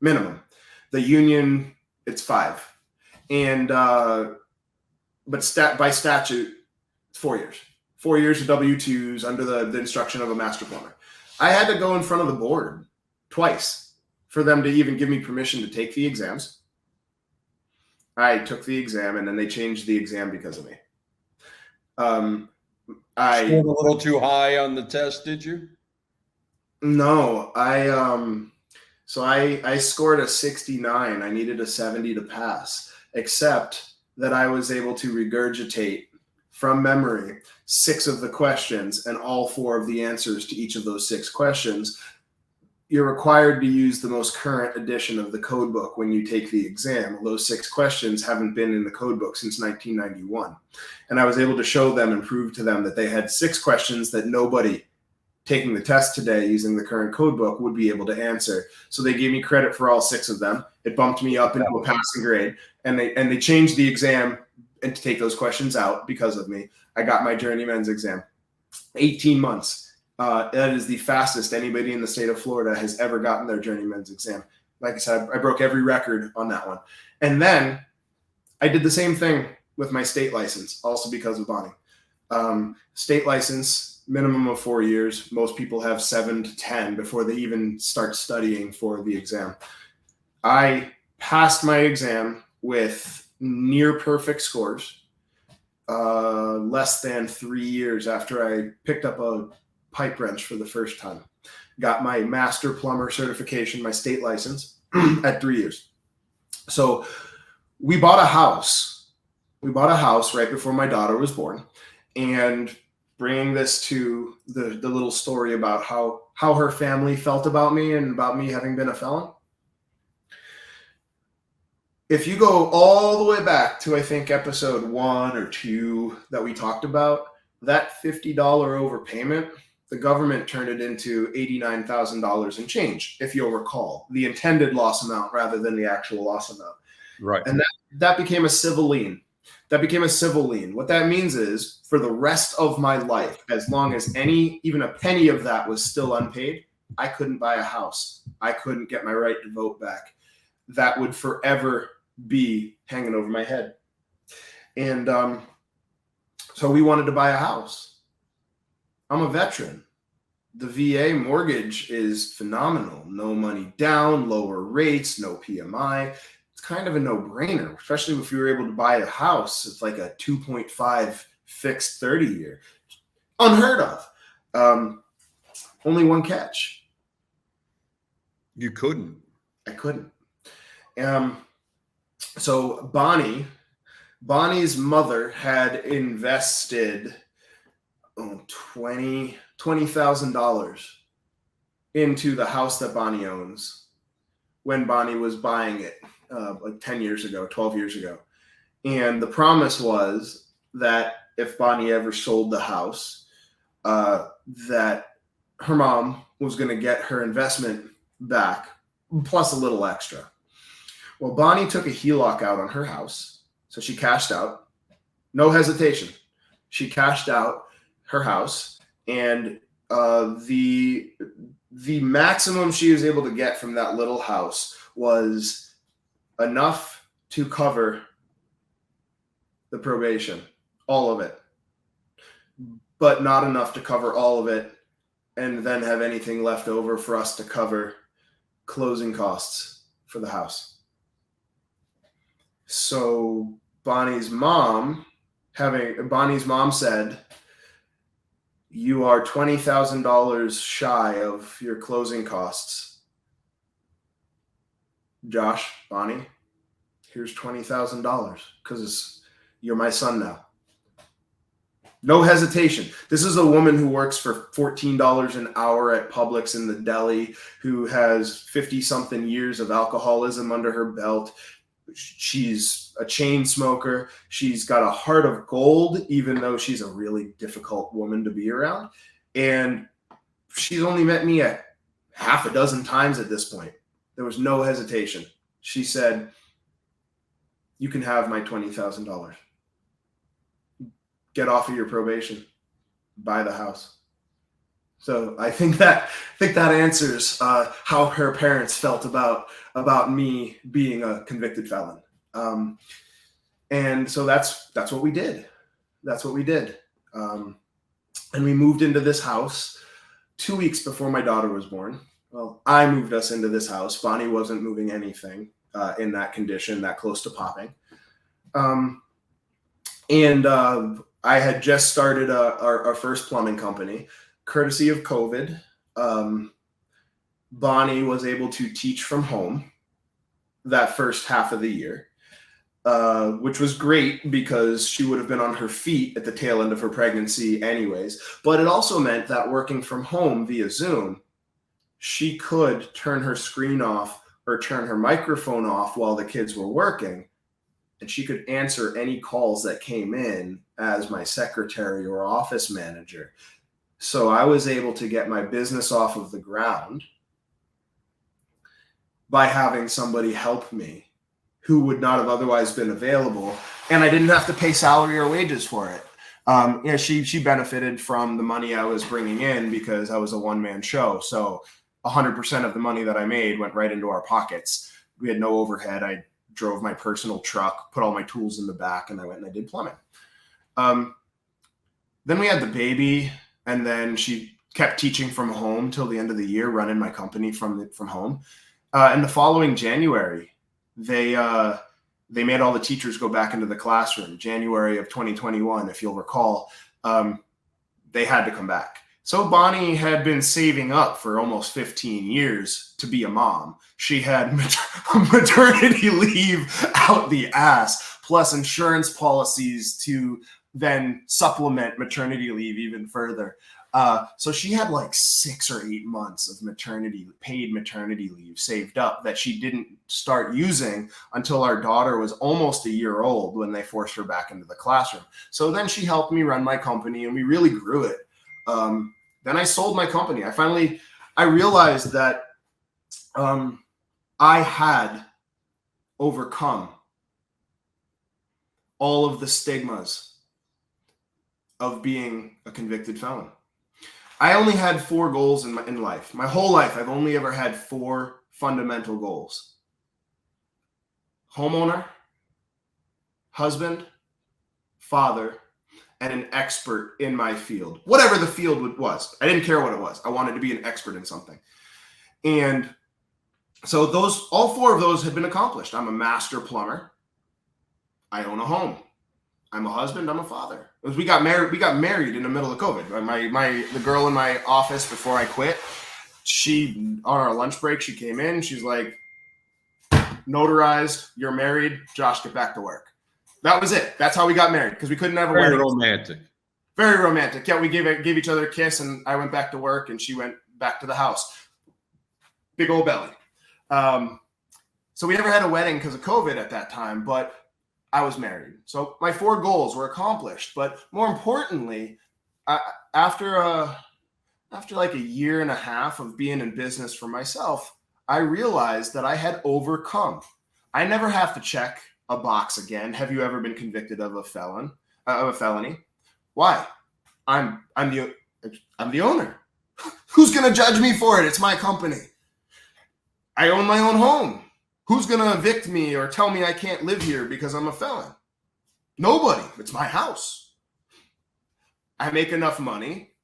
minimum. The union, it's 5. And, but by statute, it's 4 years. 4 years of W-2s under the instruction of a master plumber. I had to go in front of the board twice for them to even give me permission to take the exams. I took the exam and then they changed the exam because of me. I scored a little too high on the test, did you? No, so I scored a 69. I needed a 70 to pass, except that I was able to regurgitate from memory 6 of the questions and all 4 of the answers to each of those 6 questions. You're required to use the most current edition of the code book when you take the exam. Those 6 questions haven't been in the code book since 1991. And I was able to show them and prove to them that they had 6 questions that nobody taking the test today using the current code book would be able to answer. So they gave me credit for all 6 of them. It bumped me up into a passing grade, and they changed the exam and to take those questions out because of me. I got my journeyman's exam. 18 months. That is the fastest anybody in the state of Florida has ever gotten their journeyman's exam. Like I said, I broke every record on that one. And then I did the same thing with my state license, also because of Bonnie. State license, minimum of 4 years. Most people have 7 to 10 before they even start studying for the exam. I passed my exam with near perfect scores, less than 3 years after I picked up a pipe wrench for the first time. Got my master plumber certification, my state license at 3 years. So we bought a house. We bought a house right before my daughter was born. And bringing this to the little story about how her family felt about me and about me having been a felon. If you go all the way back to, I think, episode 1 or 2 that we talked about, that $50 overpayment, the government turned it into $89,000 and change, if you'll recall, the intended loss amount rather than the actual loss amount. Right. And that became a civil lien. What that means is for the rest of my life, as long as even a penny of that was still unpaid, I couldn't buy a house. I couldn't get my right to vote back. That would forever be hanging over my head. And so we wanted to buy a house. I'm a veteran. The VA mortgage is phenomenal. No money down, lower rates, no PMI. It's kind of a no-brainer, especially if you were able to buy a house. It's like a 2.5 fixed 30-year. Unheard of. Only one catch. You couldn't. I couldn't. So Bonnie's mother had invested $20,000 into the house that Bonnie owns when Bonnie was buying it like 10 years ago, 12 years ago. And the promise was that if Bonnie ever sold the house, that her mom was going to get her investment back, plus a little extra. Well, Bonnie took a HELOC out on her house, so she cashed out. No hesitation. She cashed out her house, and the maximum she was able to get from that little house was enough to cover the probation, all of it, but not enough to cover all of it and then have anything left over for us to cover closing costs for the house. So Bonnie's mom said, "You are $20,000 shy of your closing costs. Josh, Bonnie, here's $20,000 because you're my son now." No hesitation. This is a woman who works for $14 an hour at Publix in the deli, who has 50-something years of alcoholism under her belt. She's a chain smoker. She's got a heart of gold, even though she's a really difficult woman to be around. And she's only met me a half a dozen times at this point. There was no hesitation. She said, "You can have my $20,000. Get off of your probation. Buy the house." So I think that answers how her parents felt about me being a convicted felon. And so that's what we did. That's what we did. And we moved into this house 2 weeks before my daughter was born. Well, I moved us into this house. Bonnie wasn't moving anything in that condition, that close to popping. And I had just started our first plumbing company. Courtesy of COVID, Bonnie was able to teach from home that first half of the year, which was great because she would have been on her feet at the tail end of her pregnancy anyways. But it also meant that working from home via Zoom, she could turn her screen off or turn her microphone off while the kids were working, and she could answer any calls that came in as my secretary or office manager. So I was able to get my business off of the ground by having somebody help me who would not have otherwise been available. And I didn't have to pay salary or wages for it. She benefited from the money I was bringing in because I was a one-man show. So 100% of the money that I made went right into our pockets. We had no overhead. I drove my personal truck, put all my tools in the back, and I went and I did plumbing. Then we had the baby, and then she kept teaching from home till the end of the year, running my company from home. And the following January, they made all the teachers go back into the classroom. January of 2021, if you'll recall, they had to come back. So Bonnie had been saving up for almost 15 years to be a mom. She had maternity leave out the ass, plus insurance policies to then supplement maternity leave even further. So she had like 6 or 8 months of paid maternity leave saved up that she didn't start using until our daughter was almost a year old when they forced her back into the classroom. So then she helped me run my company, and we really grew it. Then I sold my company. I realized that I had overcome all of the stigmas of being a convicted felon. I only had 4 goals in life. My whole life, I've only ever had 4 fundamental goals: homeowner, husband, father, and an expert in my field, whatever the field was. I didn't care what it was. I wanted to be an expert in something. And so all four of those had been accomplished. I'm a master plumber. I own a home. I'm a husband. I'm a father. We got married in the middle of COVID. The girl in my office before I quit, on our lunch break, she came in. She's like, notarized. You're married. Josh, get back to work. That was it. That's how we got married, because we couldn't have a wedding. Very romantic. Very romantic. Yeah, we gave each other a kiss, and I went back to work, and she went back to the house. Big old belly. So we never had a wedding because of COVID at that time, but I was married. So my 4 goals were accomplished. But more importantly, after like a year and a half of being in business for myself, I realized that I had overcome. I never have to check a box again. Have you ever been convicted of a felony? Why? I'm the owner. Who's going to judge me for it? It's my company. I own my own home. Who's going to evict me or tell me I can't live here because I'm a felon? Nobody. It's my house. I make enough money.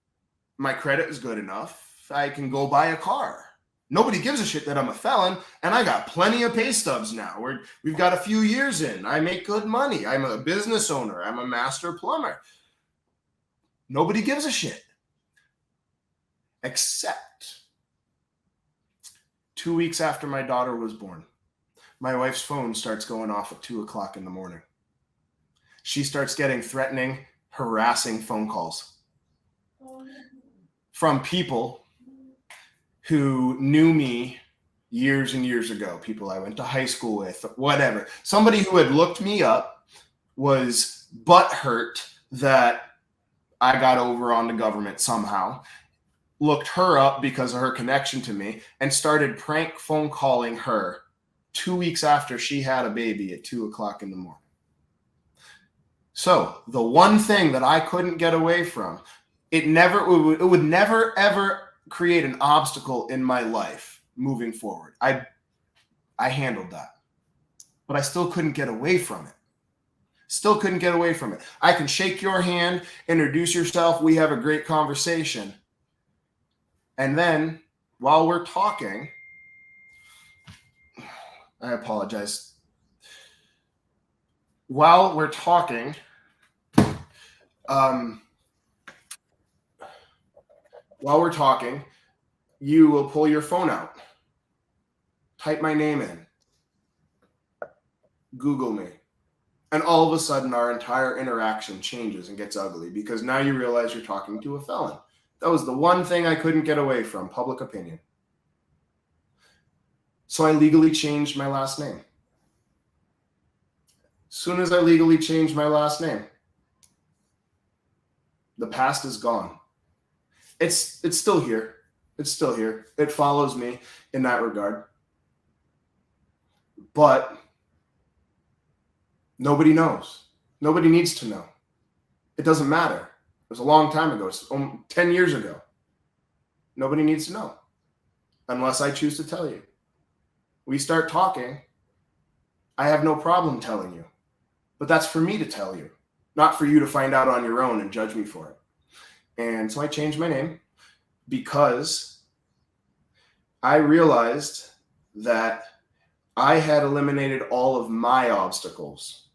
My credit is good enough. I can go buy a car. Nobody gives a shit that I'm a felon, and I got plenty of pay stubs now. We've got a few years in. I make good money. I'm a business owner. I'm a master plumber. Nobody gives a shit. Except 2 weeks after my daughter was born, my wife's phone starts going off at 2 o'clock in the morning. She starts getting threatening, harassing phone calls from people who knew me years and years ago, people I went to high school with, whatever. Somebody who had looked me up, was butthurt that I got over on the government somehow, looked her up because of her connection to me, and started prank phone calling her 2 weeks after she had a baby at 2 o'clock in the morning. So the one thing that I couldn't get away from, it would never, ever create an obstacle in my life moving forward. I handled that, but I still couldn't get away from it. Still couldn't get away from it. I can shake your hand, introduce yourself. We have a great conversation. And then while we're talking, I apologize. While we're talking, you will pull your phone out, type my name in, Google me, and all of a sudden our entire interaction changes and gets ugly because now you realize you're talking to a felon. That was the one thing I couldn't get away from, public opinion. So I legally changed my last name. As soon as I legally changed my last name, the past is gone. It's still here. It's still here. It follows me in that regard. But nobody knows. Nobody needs to know. It doesn't matter. It was a long time ago. It's 10 years ago. Nobody needs to know unless I choose to tell you. We start talking. I have no problem telling you. But that's for me to tell you, not for you to find out on your own and judge me for it. And so I changed my name because I realized that I had eliminated all of my obstacles.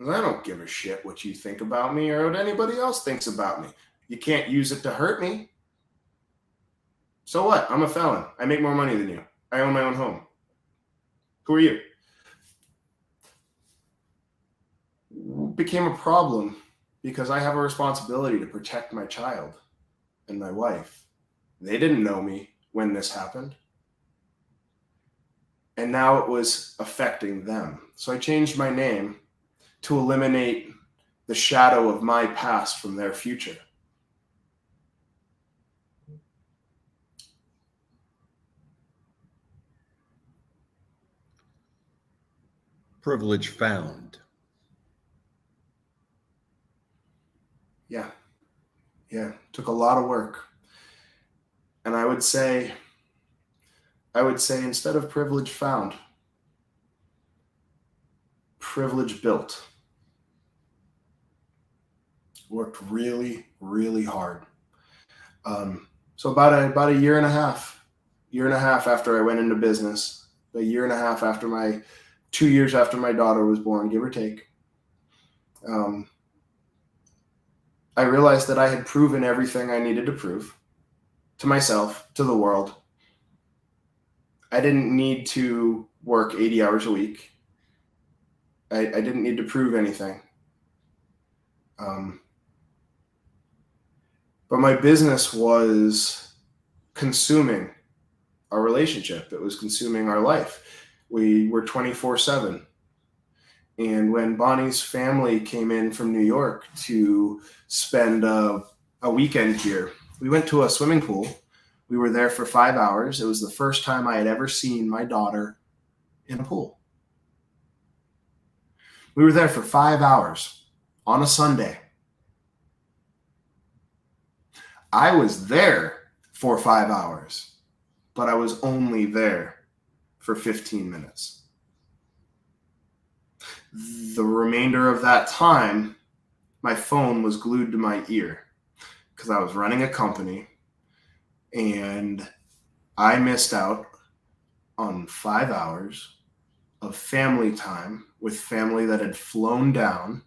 I don't give a shit what you think about me or what anybody else thinks about me. You can't use it to hurt me. So what? I'm a felon. I make more money than you. I own my own home. Who are you? Became a problem because I have a responsibility to protect my child and my wife. They didn't know me when this happened. And now it was affecting them. So I changed my name to eliminate the shadow of my past from their future. Privilege found. Yeah. Took a lot of work. And I would say instead of privilege found, privilege built. Worked really, really hard. So about a year and a half after I went into business, a year and a half after 2 years after my daughter was born, give or take, I realized that I had proven everything I needed to prove to myself, to the world. I didn't need to work 80 hours a week. I didn't need to prove anything. But my business was consuming our relationship. It was consuming our life. We were 24/7. And when Bonnie's family came in from New York to spend a weekend here, we went to a swimming pool. We were there for 5 hours. It was the first time I had ever seen my daughter in a pool. We were there for 5 hours on a Sunday. I was there for 5 hours, but I was only there for 15 minutes. The remainder of that time, my phone was glued to my ear because I was running a company, and I missed out on 5 hours of family time with family that had flown down.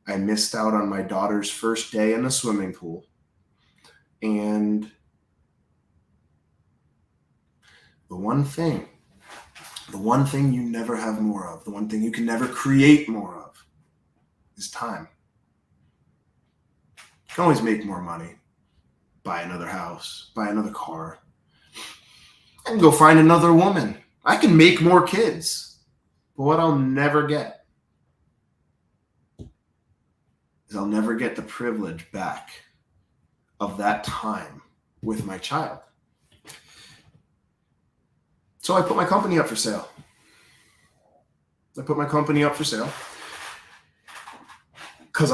I missed out on my daughter's first day in the swimming pool. And the one thing you never have more of, the one thing you can never create more of, is time. You can always make more money, buy another house, buy another car. I can go find another woman. I can make more kids. But what I'll never get is I'll never get the privilege back of that time with my child. So I put my company up for sale. Because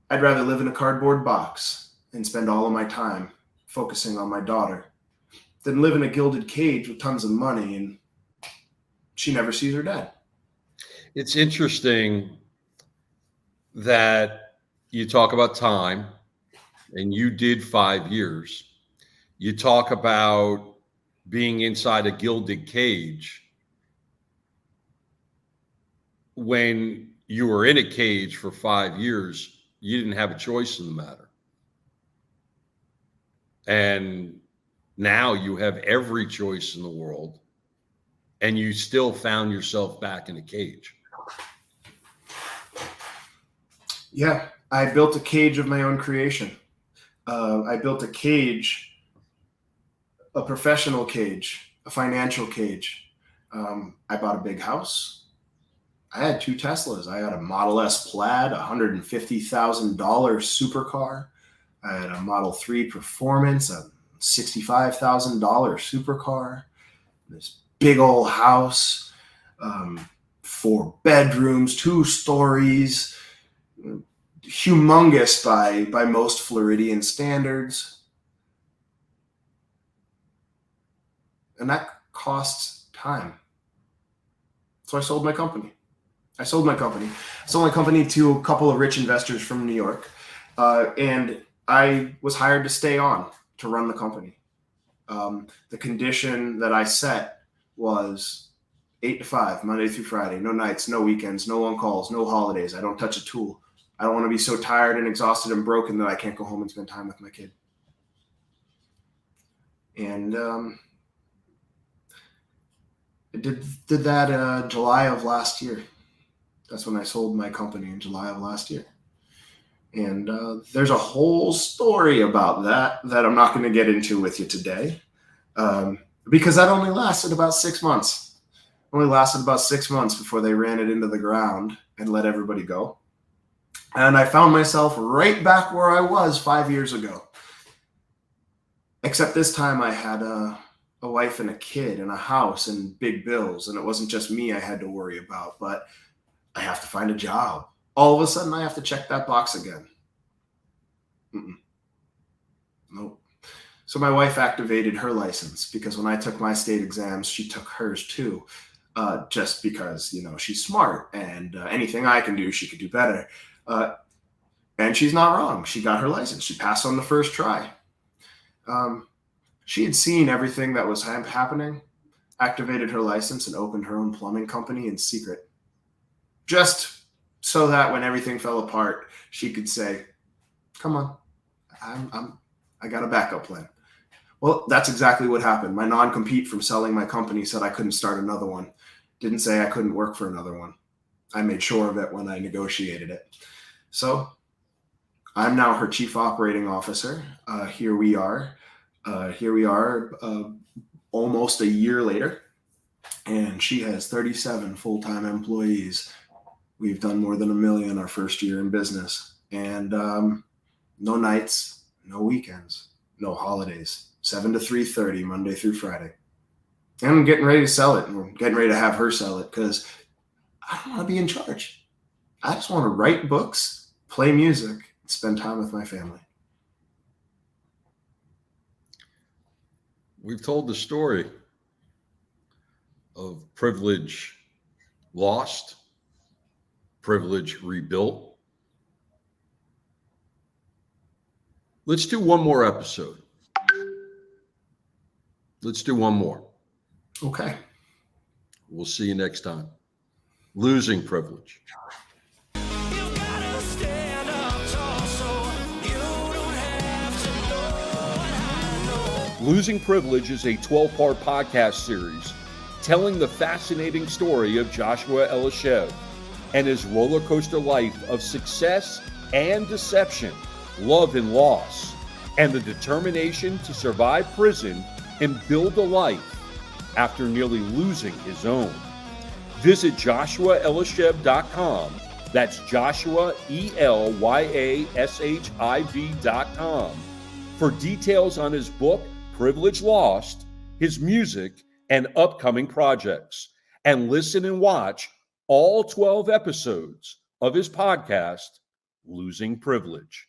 I'd rather live in a cardboard box and spend all of my time focusing on my daughter than live in a gilded cage with tons of money and she never sees her dad. It's interesting that you talk about time, and you did 5 years. You talk about being inside a gilded cage. When you were in a cage for 5 years, you didn't have a choice in the matter. And now you have every choice in the world, and you still found yourself back in a cage. Yeah, I built a cage of my own creation. I built a cage, a professional cage, a financial cage. I bought a big house. I had 2 Teslas. I had a Model S Plaid, $150,000 supercar. I had a Model 3 Performance, a $65,000 supercar. This big old house, 4 bedrooms, 2 stories, humongous by most Floridian standards. And that costs time. So I sold my company. I sold my company to a couple of rich investors from New York. And I was hired to stay on to run the company. The condition that I set was 8 to 5, Monday through Friday, no nights, no weekends, no on calls, no holidays. I don't touch a tool. I don't want to be so tired and exhausted and broken that I can't go home and spend time with my kid. And I did that July of last year. That's when I sold my company, in July of last year. And there's a whole story about that I'm not going to get into with you today, because that only lasted about 6 months. Only lasted about 6 months before they ran it into the ground and let everybody go. And I found myself right back where I was 5 years ago. Except this time I had a wife and a kid and a house and big bills. And it wasn't just me I had to worry about, but I have to find a job. All of a sudden I have to check that box again. Nope. So my wife activated her license because when I took my state exams, she took hers too. just because, she's smart and anything I can do, she could do better. And she's not wrong. She got her license. She passed on the first try. She had seen everything that was happening, activated her license, and opened her own plumbing company in secret. Just so that when everything fell apart, she could say, come on, I got a backup plan. Well, that's exactly what happened. My non-compete from selling my company said I couldn't start another one. Didn't say I couldn't work for another one. I made sure of it when I negotiated it. So I'm now her chief operating officer. Here we are. Almost a year later, and she has 37 full-time employees. We've done more than $1 million our first year in business, and no nights, no weekends, no holidays. 7 to 3:30 Monday through Friday. And I'm getting ready to sell it. We're getting ready to have her sell it because I don't want to be in charge. I just want to write books, play music, and spend time with my family. We've told the story of privilege lost, privilege rebuilt. Let's do one more episode. Let's do one more. Okay. We'll see you next time. Losing privilege. Losing Privilege is a 12-part podcast series telling the fascinating story of Joshua Elishev and his roller coaster life of success and deception, love and loss, and the determination to survive prison and build a life after nearly losing his own. Visit joshuaelishev.com. That's Joshua, ELYASHIV.com for details on his book, Privilege Lost, his music, and upcoming projects. And listen and watch all 12 episodes of his podcast, Losing Privilege.